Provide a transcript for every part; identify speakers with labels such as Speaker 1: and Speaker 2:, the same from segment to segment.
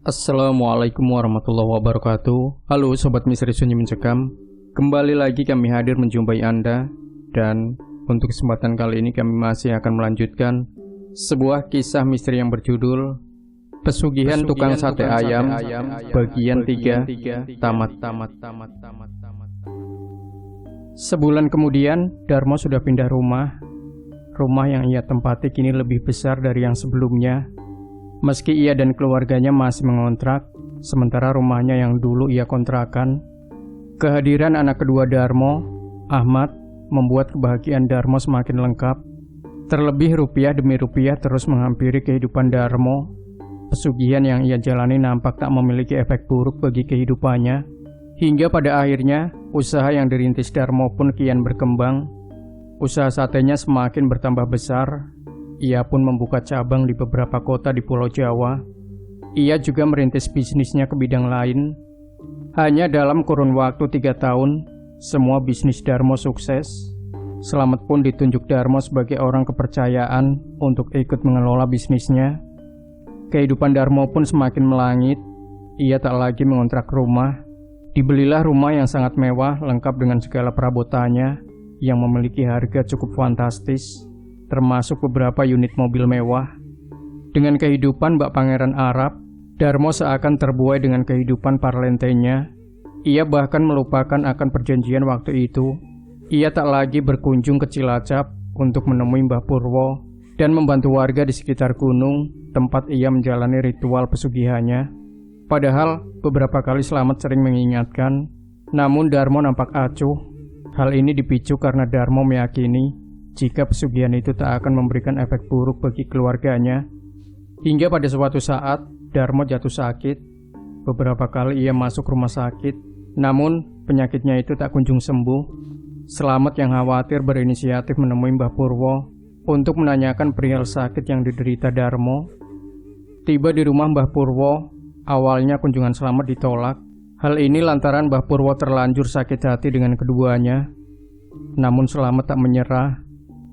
Speaker 1: Assalamualaikum warahmatullahi wabarakatuh. Halo Sobat Misteri Sunyi Mencekam. Kembali lagi kami hadir menjumpai Anda. Dan untuk kesempatan kali ini kami masih akan melanjutkan sebuah kisah misteri yang berjudul Pesugihan Tukang Sate Ayam Bagian 3 Tamat. Sebulan kemudian Darmo sudah pindah rumah. Rumah yang ia tempati kini lebih besar dari yang sebelumnya. Meski ia dan keluarganya masih mengontrak, sementara rumahnya yang dulu ia kontrakan, kehadiran anak kedua Darmo, Ahmad, membuat kebahagiaan Darmo semakin lengkap. Terlebih rupiah demi rupiah terus menghampiri kehidupan Darmo. Pesugihan yang ia jalani nampak tak memiliki efek buruk bagi kehidupannya. Hingga pada akhirnya, usaha yang dirintis Darmo pun kian berkembang. Usaha satenya semakin bertambah besar. Ia pun membuka cabang di beberapa kota di Pulau Jawa. Ia juga merintis bisnisnya ke bidang lain. Hanya dalam kurun waktu 3 tahun, semua bisnis Darmo sukses. Slamet pun ditunjuk Darmo sebagai orang kepercayaan untuk ikut mengelola bisnisnya. Kehidupan Darmo pun semakin melangit. Ia tak lagi mengontrak rumah. Dibelilah rumah yang sangat mewah lengkap dengan segala perabotannya yang memiliki harga cukup fantastis, termasuk beberapa unit mobil mewah. Dengan kehidupan bak pangeran Arab, Darmo seakan terbuai dengan kehidupan parlentenya. Ia bahkan melupakan akan perjanjian waktu itu. Ia tak lagi berkunjung ke Cilacap untuk menemui Mbah Purwo dan membantu warga di sekitar gunung tempat ia menjalani ritual pesugihannya. Padahal beberapa kali Slamet sering mengingatkan, namun Darmo nampak acuh. Hal ini dipicu karena Darmo meyakini jika pesugihan itu tak akan memberikan efek buruk bagi keluarganya. Hingga pada suatu saat, Darmo jatuh sakit. Beberapa kali ia masuk rumah sakit, namun penyakitnya itu tak kunjung sembuh. Slamet yang khawatir berinisiatif menemui Mbah Purwo untuk menanyakan perihal sakit yang diderita Darmo. Tiba di rumah Mbah Purwo, awalnya kunjungan Slamet ditolak. Hal ini lantaran Mbah Purwo terlanjur sakit hati dengan keduanya. Namun Slamet tak menyerah.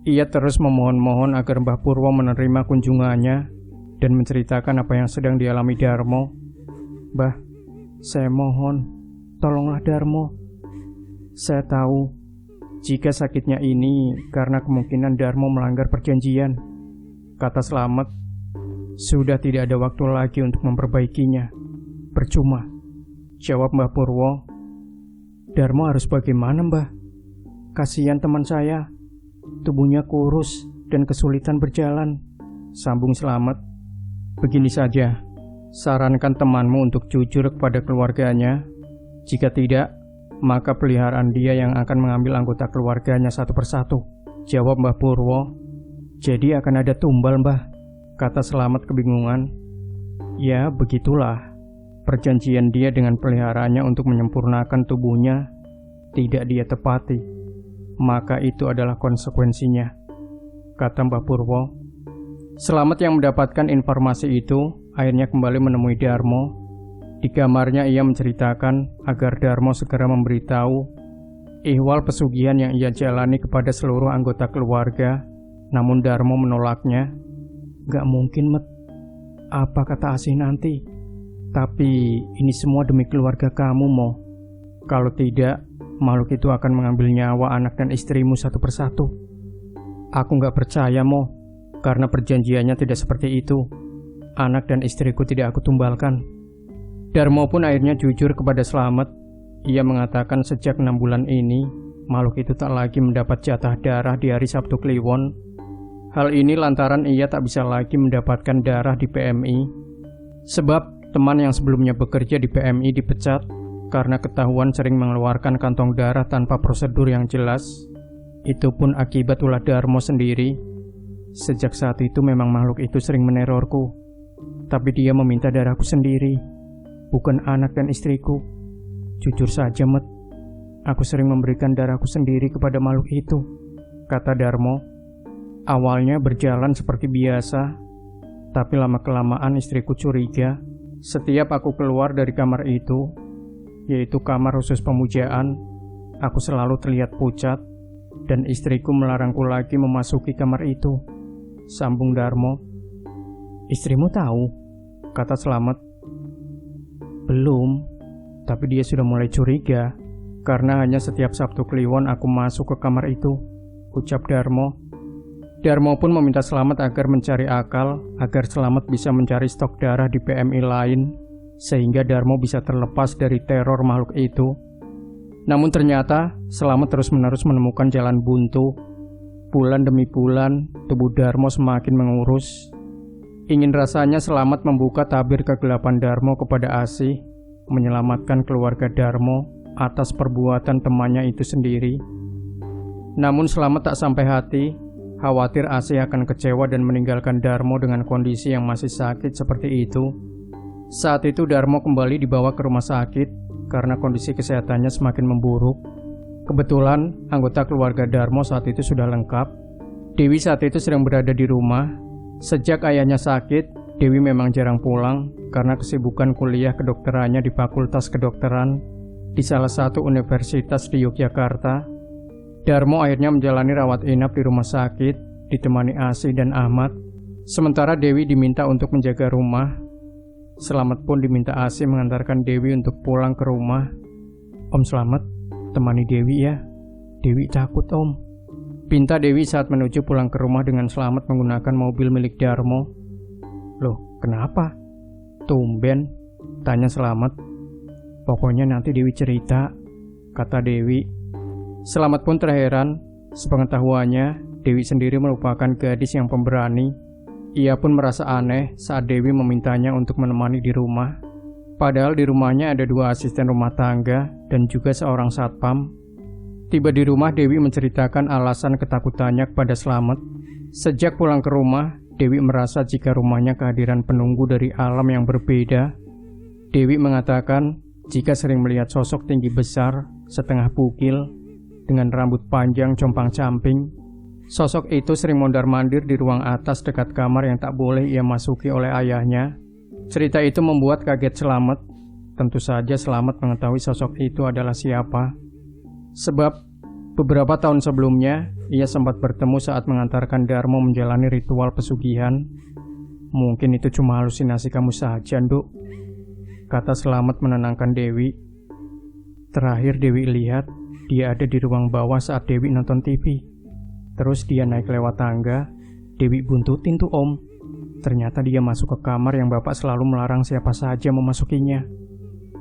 Speaker 1: Ia terus memohon-mohon agar Mbah Purwo menerima kunjungannya dan menceritakan apa yang sedang dialami Darmo. "Mbah, saya mohon, tolonglah Darmo. Saya tahu jika sakitnya ini karena kemungkinan Darmo melanggar perjanjian," kata Slamet. "Sudah tidak ada waktu lagi untuk memperbaikinya. Percuma," jawab Mbah Purwo. "Darmo harus bagaimana, Mbah? Kasihan teman saya. Tubuhnya kurus dan kesulitan berjalan," sambung Slamet. "Begini saja, sarankan temanmu untuk jujur kepada keluarganya. Jika tidak, maka peliharaan dia yang akan mengambil anggota keluarganya satu persatu," jawab Mbah Purwo. "Jadi akan ada tumbal, Mbah?" kata Slamet kebingungan. "Ya, begitulah. Perjanjian dia dengan peliharaannya untuk menyempurnakan tubuhnya tidak dia tepati, maka itu adalah konsekuensinya," kata Mbah Purwo. Slamet yang mendapatkan informasi itu akhirnya kembali menemui Darmo. Di kamarnya ia menceritakan agar Darmo segera memberitahu ihwal pesugihan yang ia jalani kepada seluruh anggota keluarga. Namun Darmo menolaknya. "Gak mungkin, Met. Apa kata Asih nanti? Tapi ini semua demi keluarga kamu, Mo. Kalau tidak, makhluk itu akan mengambil nyawa anak dan istrimu satu persatu." "Aku gak percaya, Mo, karena perjanjiannya tidak seperti itu. Anak dan istriku tidak aku tumbalkan." Darmo pun akhirnya jujur kepada Slamet. Ia mengatakan sejak 6 bulan ini, makhluk itu tak lagi mendapat jatah darah di hari Sabtu Kliwon. Hal ini lantaran ia tak bisa lagi mendapatkan darah di PMI. Sebab teman yang sebelumnya bekerja di PMI dipecat karena ketahuan sering mengeluarkan kantong darah tanpa prosedur yang jelas. Itu pun akibat ulah Darmo sendiri. Sejak saat itu memang makhluk itu sering menerorku. Tapi dia meminta darahku sendiri, bukan anak dan istriku. Jujur saja, Met, aku sering memberikan darahku sendiri kepada makhluk itu," kata Darmo. "Awalnya berjalan seperti biasa, tapi lama-kelamaan istriku curiga. Setiap aku keluar dari kamar itu, yaitu kamar khusus pemujaan, aku selalu terlihat pucat, dan istriku melarangku lagi memasuki kamar itu," sambung Darmo. "Istrimu tahu?" kata Slamet. Belum, tapi dia sudah mulai curiga karena hanya setiap Sabtu Kliwon aku masuk ke kamar itu, ucap Darmo. Darmo pun meminta Slamet agar mencari akal agar Slamet bisa mencari stok darah di PMI lain sehingga Darmo bisa terlepas dari teror makhluk itu. Namun ternyata Slamet terus-menerus menemukan jalan buntu. Bulan demi bulan, tubuh Darmo semakin mengurus. Ingin rasanya Slamet membuka tabir kegelapan Darmo kepada Asih, menyelamatkan keluarga Darmo atas perbuatan temannya itu sendiri. Namun Slamet tak sampai hati, khawatir Asih akan kecewa dan meninggalkan Darmo dengan kondisi yang masih sakit seperti itu. Saat itu Darmo kembali dibawa ke rumah sakit karena kondisi kesehatannya semakin memburuk. Kebetulan anggota keluarga Darmo saat itu sudah lengkap. Dewi saat itu sedang berada di rumah. Sejak ayahnya sakit, Dewi memang jarang pulang karena kesibukan kuliah kedokterannya di Fakultas Kedokteran di salah satu universitas di Yogyakarta. Darmo akhirnya menjalani rawat inap di rumah sakit, ditemani Asih dan Ahmad. Sementara Dewi diminta untuk menjaga rumah. Slamet pun diminta Asih mengantarkan Dewi untuk pulang ke rumah. Om Slamet, temani Dewi ya. Dewi takut om. Pinta Dewi saat menuju pulang ke rumah dengan Slamet menggunakan mobil milik Darmo. Loh, kenapa? Tumben, tanya Slamet. Pokoknya nanti Dewi cerita, kata Dewi. Slamet pun terheran. Sepengetahuannya, Dewi sendiri merupakan gadis yang pemberani. Ia pun merasa aneh saat Dewi memintanya untuk menemani di rumah. Padahal di rumahnya ada 2 asisten rumah tangga dan juga seorang satpam. Tiba di rumah, Dewi menceritakan alasan ketakutannya kepada Slamet. Sejak pulang ke rumah, Dewi merasa jika rumahnya kehadiran penunggu dari alam yang berbeda. Dewi mengatakan jika sering melihat sosok tinggi besar, setengah bugil, dengan rambut panjang compang-camping. Sosok itu sering mondar-mandir di ruang atas dekat kamar yang tak boleh ia masuki oleh ayahnya. Cerita itu membuat kaget Slamet. Tentu saja Slamet mengetahui sosok itu adalah siapa. Sebab beberapa tahun sebelumnya ia sempat bertemu saat mengantarkan Darmo menjalani ritual pesugihan. Mungkin itu cuma halusinasi kamu saja, Nduk, kata Slamet menenangkan Dewi. Terakhir Dewi lihat dia ada di ruang bawah saat Dewi nonton TV. Terus dia naik lewat tangga. Dewi buntutin tuh om. Ternyata dia masuk ke kamar yang bapak selalu melarang siapa saja memasukinya,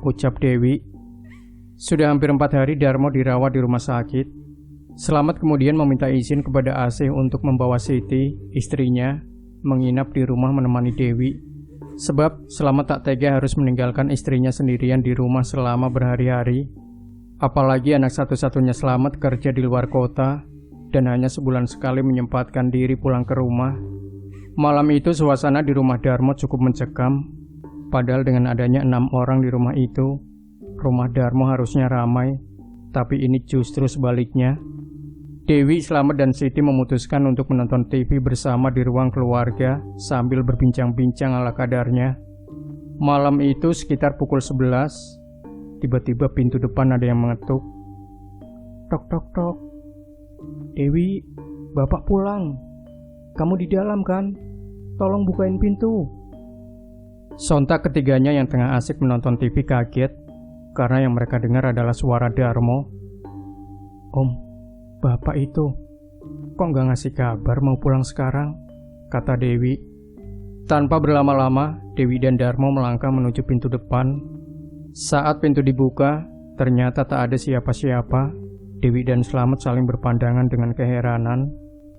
Speaker 1: ucap Dewi. Sudah hampir 4 hari Darmo dirawat di rumah sakit. Slamet kemudian meminta izin kepada Asih untuk membawa Siti, istrinya, menginap di rumah menemani Dewi. Sebab Slamet tak tega harus meninggalkan istrinya sendirian di rumah selama berhari-hari. Apalagi anak satu-satunya Slamet kerja di luar kota dan hanya sebulan sekali menyempatkan diri pulang ke rumah. Malam itu suasana di rumah Darmo cukup mencekam. Padahal dengan adanya 6 orang di rumah itu, rumah Darmo harusnya ramai. Tapi ini justru sebaliknya. Dewi, Slamet, dan Siti memutuskan untuk menonton TV bersama di ruang keluarga sambil berbincang-bincang ala kadarnya. Malam itu sekitar pukul 11, tiba-tiba pintu depan ada yang mengetuk. Tok tok tok. Dewi, bapak pulang. Kamu di dalam kan? Tolong bukain pintu. Sontak ketiganya yang tengah asik menonton TV kaget karena yang mereka dengar adalah suara Darmo. Om, bapak itu kok nggak ngasih kabar mau pulang sekarang? Kata Dewi. Tanpa berlama-lama, Dewi dan Darmo melangkah menuju pintu depan. Saat pintu dibuka, ternyata tak ada siapa-siapa. Dewi dan Slamet saling berpandangan dengan keheranan.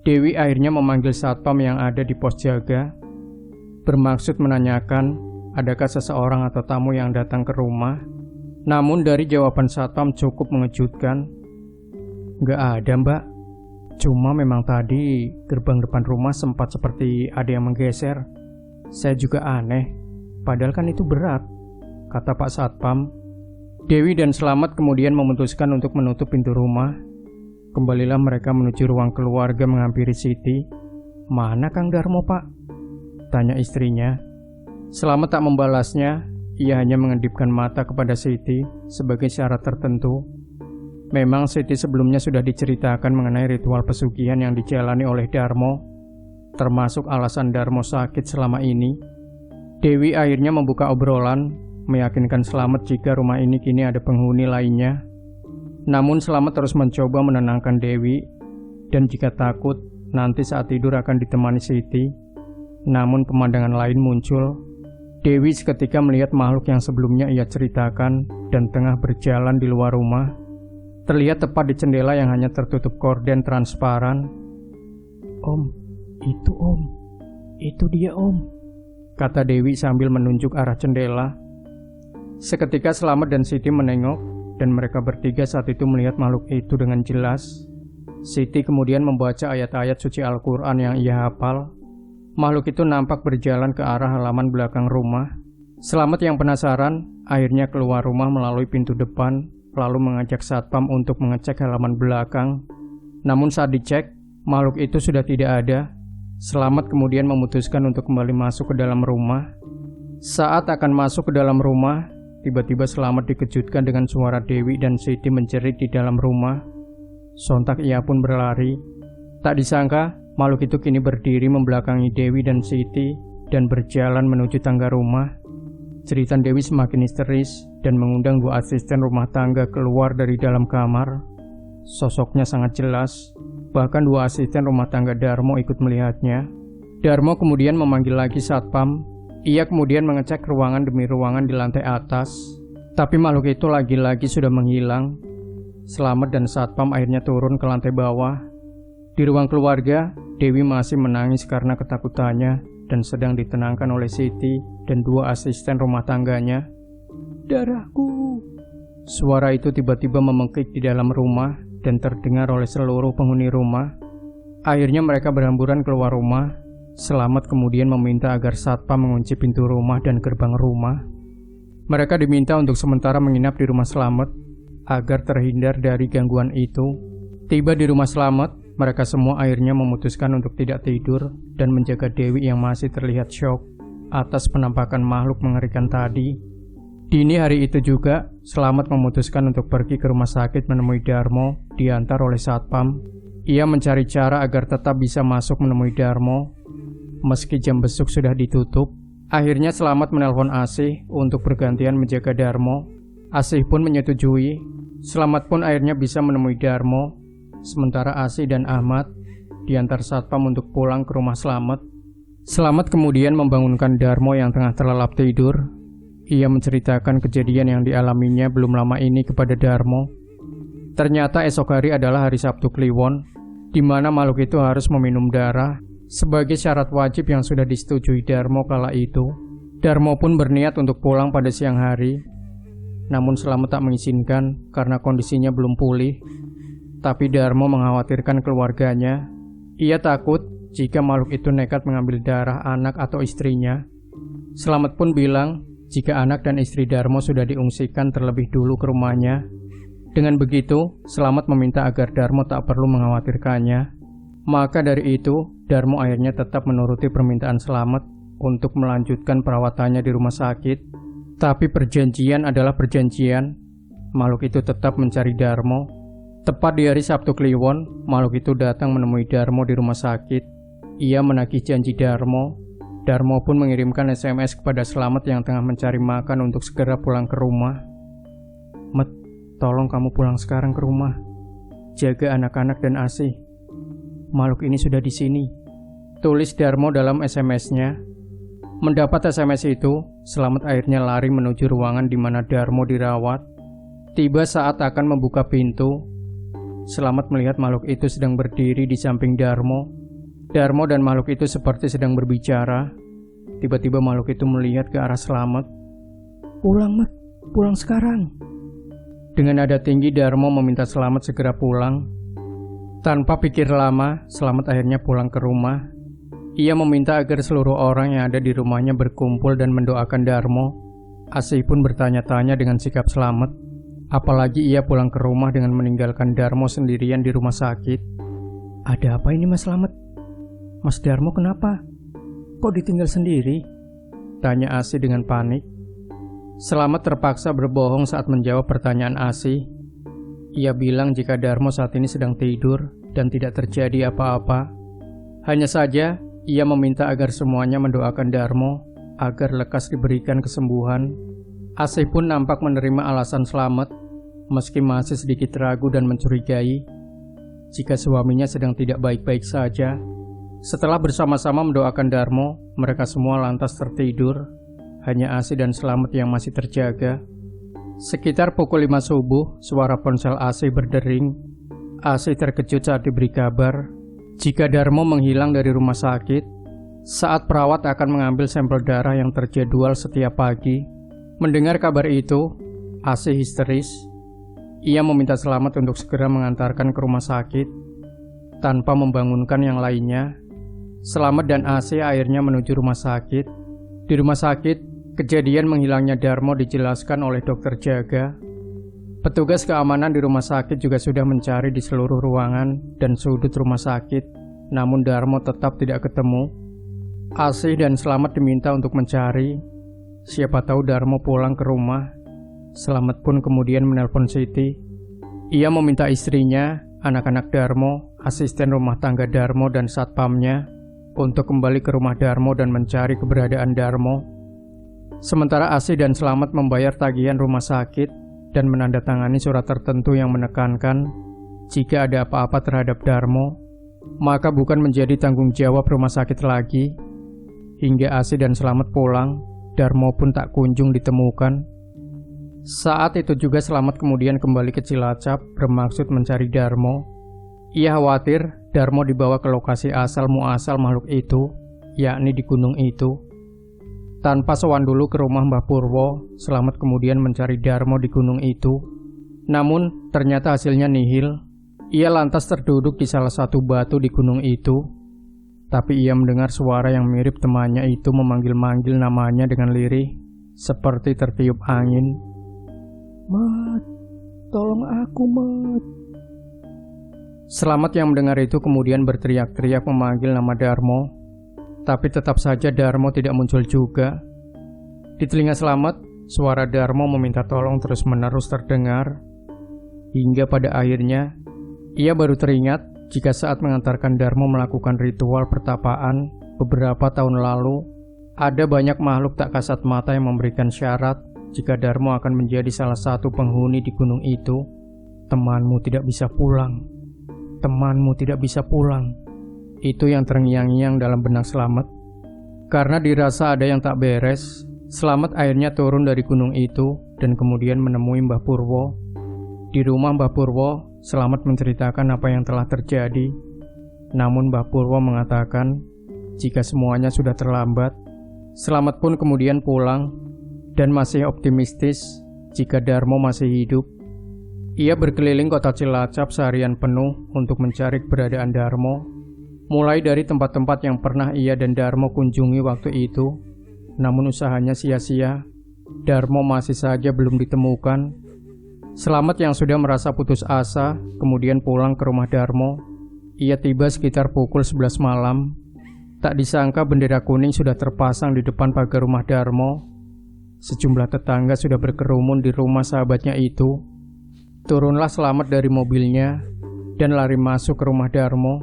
Speaker 1: Dewi akhirnya memanggil satpam yang ada di pos jaga, bermaksud menanyakan adakah seseorang atau tamu yang datang ke rumah. Namun dari jawaban satpam cukup mengejutkan. Nggak ada mbak, cuma memang tadi gerbang depan rumah sempat seperti ada yang menggeser. Saya juga aneh, padahal kan itu berat, kata Pak Satpam. Dewi dan Slamet kemudian memutuskan untuk menutup pintu rumah. Kembalilah mereka menuju ruang keluarga menghampiri Siti. Mana Kang Darmo pak? Tanya istrinya. Slamet tak membalasnya. Ia hanya mengedipkan mata kepada Siti sebagai syarat tertentu. Memang Siti sebelumnya sudah diceritakan mengenai ritual pesugihan yang dijalani oleh Darmo, termasuk alasan Darmo sakit selama ini. Dewi akhirnya membuka obrolan. meyakinkan Slamet jika rumah ini kini ada penghuni lainnya. Namun Slamet terus mencoba menenangkan Dewi, dan jika takut nanti saat tidur akan ditemani Siti. Namun pemandangan lain muncul. Dewi seketika melihat makhluk yang sebelumnya ia ceritakan dan tengah berjalan di luar rumah. Terlihat tepat di jendela yang hanya tertutup gorden transparan. "Om, itu dia Om," kata Dewi sambil menunjuk arah jendela. Seketika Slamet dan Siti menengok, dan mereka bertiga saat itu melihat makhluk itu dengan jelas. Siti kemudian membaca ayat-ayat suci Al-Quran yang ia hafal. Makhluk itu nampak berjalan ke arah halaman belakang rumah. Slamet yang penasaran akhirnya keluar rumah melalui pintu depan, lalu mengajak satpam untuk mengecek halaman belakang. Namun saat dicek, makhluk itu sudah tidak ada. Slamet kemudian memutuskan untuk kembali masuk ke dalam rumah. Saat akan masuk ke dalam rumah, tiba-tiba Slamet dikejutkan dengan suara Dewi dan Siti menjerit di dalam rumah. Sontak ia pun berlari. Tak disangka, makhluk itu kini berdiri membelakangi Dewi dan Siti dan berjalan menuju tangga rumah. Jeritan Dewi semakin histeris dan mengundang 2 asisten rumah tangga keluar dari dalam kamar. Sosoknya sangat jelas, bahkan 2 asisten rumah tangga Darmo ikut melihatnya. Darmo kemudian memanggil lagi satpam. Ia kemudian mengecek ruangan demi ruangan di lantai atas, tapi makhluk itu lagi-lagi sudah menghilang. Slamet dan satpam akhirnya turun ke lantai bawah. Di ruang keluarga, Dewi masih menangis karena ketakutannya dan sedang ditenangkan oleh Siti dan 2 asisten rumah tangganya. "Darahku!" Suara itu tiba-tiba memengkik di dalam rumah dan terdengar oleh seluruh penghuni rumah. Akhirnya mereka berhamburan keluar rumah. Slamet kemudian meminta agar satpam mengunci pintu rumah dan gerbang rumah. Mereka diminta untuk sementara menginap di rumah Slamet agar terhindar dari gangguan itu. Tiba di rumah Slamet, mereka semua akhirnya memutuskan untuk tidak tidur dan menjaga Dewi yang masih terlihat syok atas penampakan makhluk mengerikan tadi. Dini hari itu juga, Slamet memutuskan untuk pergi ke rumah sakit menemui Darmo, diantar oleh satpam. Ia mencari cara agar tetap bisa masuk menemui Darmo, meski jam besuk sudah ditutup. Akhirnya Slamet menelpon Asih untuk bergantian menjaga Darmo. Asih pun menyetujui. Slamet pun akhirnya bisa menemui Darmo. Sementara Asih dan Ahmad diantar satpam untuk pulang ke rumah Slamet. Slamet kemudian membangunkan Darmo yang tengah terlelap tidur. Ia menceritakan kejadian yang dialaminya belum lama ini kepada Darmo. Ternyata esok hari adalah hari Sabtu Kliwon, di mana makhluk itu harus meminum darah sebagai syarat wajib yang sudah disetujui Darmo kala itu. Darmo pun berniat untuk pulang pada siang hari. Namun Slamet tak mengizinkan karena kondisinya belum pulih. Tapi Darmo mengkhawatirkan keluarganya. Ia takut jika makhluk itu nekat mengambil darah anak atau istrinya. Slamet pun bilang jika anak dan istri Darmo sudah diungsikan terlebih dulu ke rumahnya. Dengan begitu, Slamet meminta agar Darmo tak perlu mengkhawatirkannya. Maka dari itu, Darmo akhirnya tetap menuruti permintaan Slamet untuk melanjutkan perawatannya di rumah sakit. Tapi perjanjian adalah perjanjian. Makhluk itu tetap mencari Darmo. Tepat di hari Sabtu Kliwon, makhluk itu datang menemui Darmo di rumah sakit. Ia menagih janji Darmo. Darmo pun mengirimkan SMS kepada Slamet yang tengah mencari makan untuk segera pulang ke rumah. "Met, tolong kamu pulang sekarang ke rumah. Jaga anak-anak dan Asih. Makhluk ini sudah di sini," tulis Darmo dalam SMS-nya. Mendapat SMS itu, Slamet akhirnya lari menuju ruangan di mana Darmo dirawat. Tiba saat akan membuka pintu, Slamet melihat makhluk itu sedang berdiri di samping Darmo. Darmo dan makhluk itu seperti sedang berbicara. Tiba-tiba makhluk itu melihat ke arah Slamet. "Pulang, Met, pulang sekarang." Dengan nada tinggi Darmo meminta Slamet segera pulang. Tanpa pikir lama, Slamet akhirnya pulang ke rumah. Ia meminta agar seluruh orang yang ada di rumahnya berkumpul dan mendoakan Darmo. Asih pun bertanya-tanya dengan sikap Slamet. Apalagi ia pulang ke rumah dengan meninggalkan Darmo sendirian di rumah sakit. "Ada apa ini Mas Slamet? Mas Darmo kenapa? Kok ditinggal sendiri?" tanya Asih dengan panik. Slamet terpaksa berbohong saat menjawab pertanyaan Asih. Ia bilang jika Darmo saat ini sedang tidur dan tidak terjadi apa-apa. Hanya saja, ia meminta agar semuanya mendoakan Darmo agar lekas diberikan kesembuhan. Asih pun nampak menerima alasan Slamet, meski masih sedikit ragu dan mencurigai jika suaminya sedang tidak baik-baik saja. Setelah bersama-sama mendoakan Darmo, mereka semua lantas tertidur. Hanya Asih dan Slamet yang masih terjaga. Sekitar pukul 5 subuh, suara ponsel Asih berdering. Asih terkejut saat diberi kabar jika Darmo menghilang dari rumah sakit saat perawat akan mengambil sampel darah yang terjadwal setiap pagi. Mendengar kabar itu, Asih histeris. Ia meminta Slamet untuk segera mengantarkan ke rumah sakit tanpa membangunkan yang lainnya. Slamet dan Asih akhirnya menuju rumah sakit. Di rumah sakit, kejadian menghilangnya Darmo dijelaskan oleh dokter jaga. Petugas keamanan di rumah sakit juga sudah mencari di seluruh ruangan dan sudut rumah sakit, namun Darmo tetap tidak ketemu. Asih dan Slamet diminta untuk mencari. Siapa tahu Darmo pulang ke rumah. Slamet pun kemudian menelpon Siti. Ia meminta istrinya, anak-anak Darmo, asisten rumah tangga Darmo dan satpamnya untuk kembali ke rumah Darmo dan mencari keberadaan Darmo. Sementara Asih dan Slamet membayar tagihan rumah sakit dan menandatangani surat tertentu yang menekankan jika ada apa-apa terhadap Darmo, maka bukan menjadi tanggung jawab rumah sakit lagi. Hingga Asih dan Slamet pulang, Darmo pun tak kunjung ditemukan. Saat itu juga Slamet kemudian kembali ke Cilacap bermaksud mencari Darmo. Ia khawatir Darmo dibawa ke lokasi asal muasal makhluk itu, yakni di gunung itu. Tanpa sowan dulu ke rumah Mbah Purwo, Slamet kemudian mencari Darmo di gunung itu. Namun ternyata hasilnya nihil. Ia lantas terduduk di salah satu batu di gunung itu. Tapi ia mendengar suara yang mirip temannya itu memanggil-manggil namanya dengan lirih, seperti tertiup angin. "Mat, tolong aku, Mat." Slamet yang mendengar itu kemudian berteriak-teriak memanggil nama Darmo. Tapi tetap saja Darmo tidak muncul juga. Di telinga Slamet, suara Darmo meminta tolong terus-menerus terdengar. Hingga pada akhirnya, ia baru teringat jika saat mengantarkan Darmo melakukan ritual pertapaan beberapa tahun lalu, ada banyak makhluk tak kasat mata yang memberikan syarat jika Darmo akan menjadi salah satu penghuni di gunung itu. "Temanmu tidak bisa pulang. Temanmu tidak bisa pulang." Itu yang terngiang-ngiang dalam benak Slamet. Karena dirasa ada yang tak beres, Slamet akhirnya turun dari gunung itu dan kemudian menemui Mbah Purwo. Di rumah Mbah Purwo, Slamet menceritakan apa yang telah terjadi. Namun Mbah Purwo mengatakan jika semuanya sudah terlambat. Slamet pun kemudian pulang dan masih optimistis jika Darmo masih hidup. Ia berkeliling kota Cilacap seharian penuh untuk mencari keberadaan Darmo, mulai dari tempat-tempat yang pernah ia dan Darmo kunjungi waktu itu. Namun usahanya sia-sia. Darmo masih saja belum ditemukan. Slamet yang sudah merasa putus asa kemudian pulang ke rumah Darmo. Ia tiba sekitar pukul 11 malam. Tak disangka bendera kuning sudah terpasang di depan pagar rumah Darmo. Sejumlah tetangga sudah berkerumun di rumah sahabatnya itu. Turunlah Slamet dari mobilnya dan lari masuk ke rumah Darmo.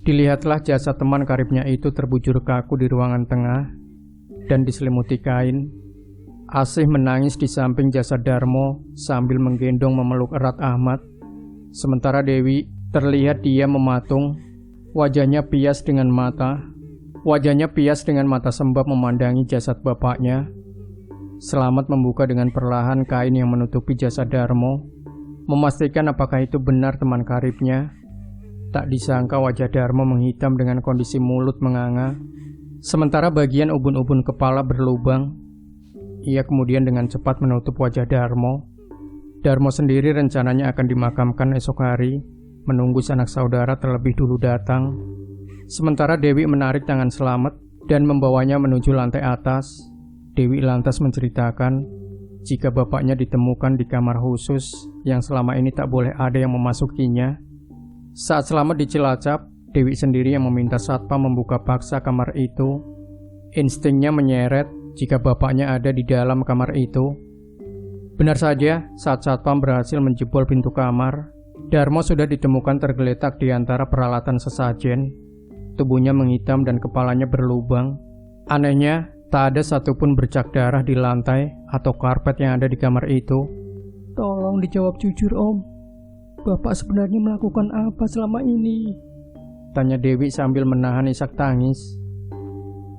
Speaker 1: Dilihatlah jasad teman karibnya itu terbujur kaku di ruangan tengah dan diselimuti kain. Asih menangis di samping jasad Darmo sambil menggendong memeluk erat Ahmad. Sementara Dewi terlihat dia mematung, wajahnya pias dengan mata sembab memandangi jasad bapaknya. Slamet membuka dengan perlahan kain yang menutupi jasad Darmo, memastikan apakah itu benar teman karibnya. Tak disangka wajah Darmo menghitam dengan kondisi mulut menganga, sementara bagian ubun-ubun kepala berlubang. Ia kemudian dengan cepat menutup wajah Darmo. Darmo sendiri rencananya akan dimakamkan esok hari, menunggu sanak saudara terlebih dulu datang. Sementara Dewi menarik tangan Slamet dan membawanya menuju lantai atas. Dewi lantas menceritakan jika bapaknya ditemukan di kamar khusus yang selama ini tak boleh ada yang memasukinya. Saat Slamet di Cilacap, Dewi sendiri yang meminta satpam membuka paksa kamar itu. Instingnya menyeret jika bapaknya ada di dalam kamar itu. Benar saja, saat satpam berhasil menjebol pintu kamar, Darmo sudah ditemukan tergeletak di antara peralatan sesajen. Tubuhnya menghitam dan kepalanya berlubang. Anehnya, Tak ada satupun bercak darah di lantai atau karpet yang ada di kamar itu.
Speaker 2: Tolong dijawab jujur, Om. Bapak sebenarnya melakukan apa selama ini?
Speaker 1: Tanya Dewi sambil menahan isak tangis.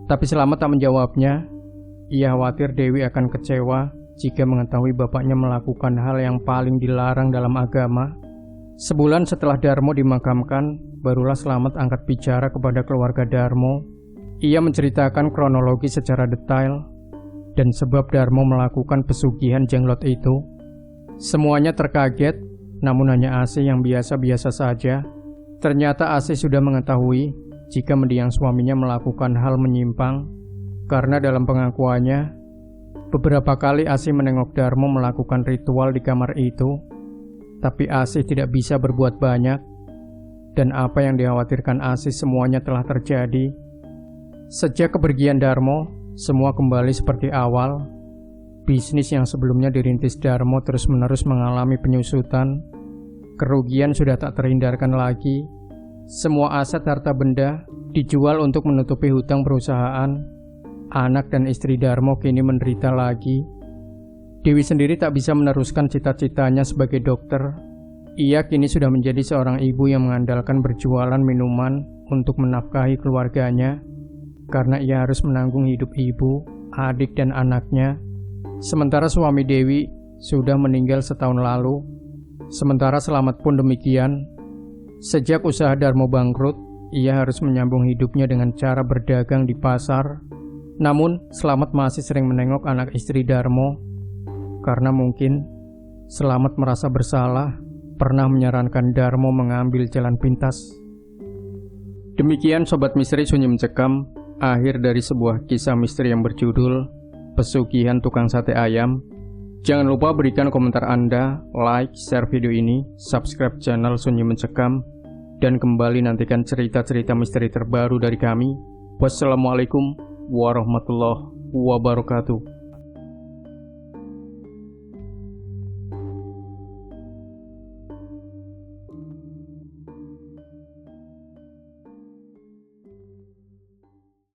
Speaker 1: Tapi Slamet tak menjawabnya. Ia khawatir Dewi akan kecewa jika mengetahui bapaknya melakukan hal yang paling dilarang dalam agama. Sebulan setelah Darmo dimakamkan, barulah Slamet angkat bicara kepada keluarga Darmo. Ia menceritakan kronologi secara detail dan sebab Darmo melakukan pesugihan jenglot itu. Semuanya terkaget, namun hanya Asih yang biasa-biasa saja. Ternyata Asih sudah mengetahui jika mendiang suaminya melakukan hal menyimpang, karena dalam pengakuannya, beberapa kali Asih menengok Darmo melakukan ritual di kamar itu, tapi Asih tidak bisa berbuat banyak, dan apa yang dikhawatirkan Asih semuanya telah terjadi. Sejak kepergian Darmo, semua kembali seperti awal. Bisnis yang sebelumnya dirintis Darmo terus-menerus mengalami penyusutan. Kerugian sudah tak terhindarkan lagi. Semua aset harta benda dijual untuk menutupi hutang perusahaan. Anak dan istri Darmo kini menderita lagi. Dewi sendiri tak bisa meneruskan cita-citanya sebagai dokter. Ia kini sudah menjadi seorang ibu yang mengandalkan berjualan minuman untuk menafkahi keluarganya, karena ia harus menanggung hidup ibu, adik, dan anaknya. Sementara suami Dewi sudah meninggal setahun lalu. Sementara Slamet pun demikian. Sejak usaha Darmo bangkrut, ia harus menyambung hidupnya dengan cara berdagang di pasar. Namun, Slamet masih sering menengok anak istri Darmo, karena mungkin Slamet merasa bersalah pernah menyarankan Darmo mengambil jalan pintas. Demikian Sobat Misteri Sunyi Mencekam, akhir dari sebuah kisah misteri yang berjudul Pesugihan Tukang Sate Ayam. Jangan lupa berikan komentar Anda, like, share video ini, subscribe channel Sunyi Mencekam, dan kembali nantikan cerita-cerita misteri terbaru dari kami. Wassalamualaikum warahmatullahi wabarakatuh.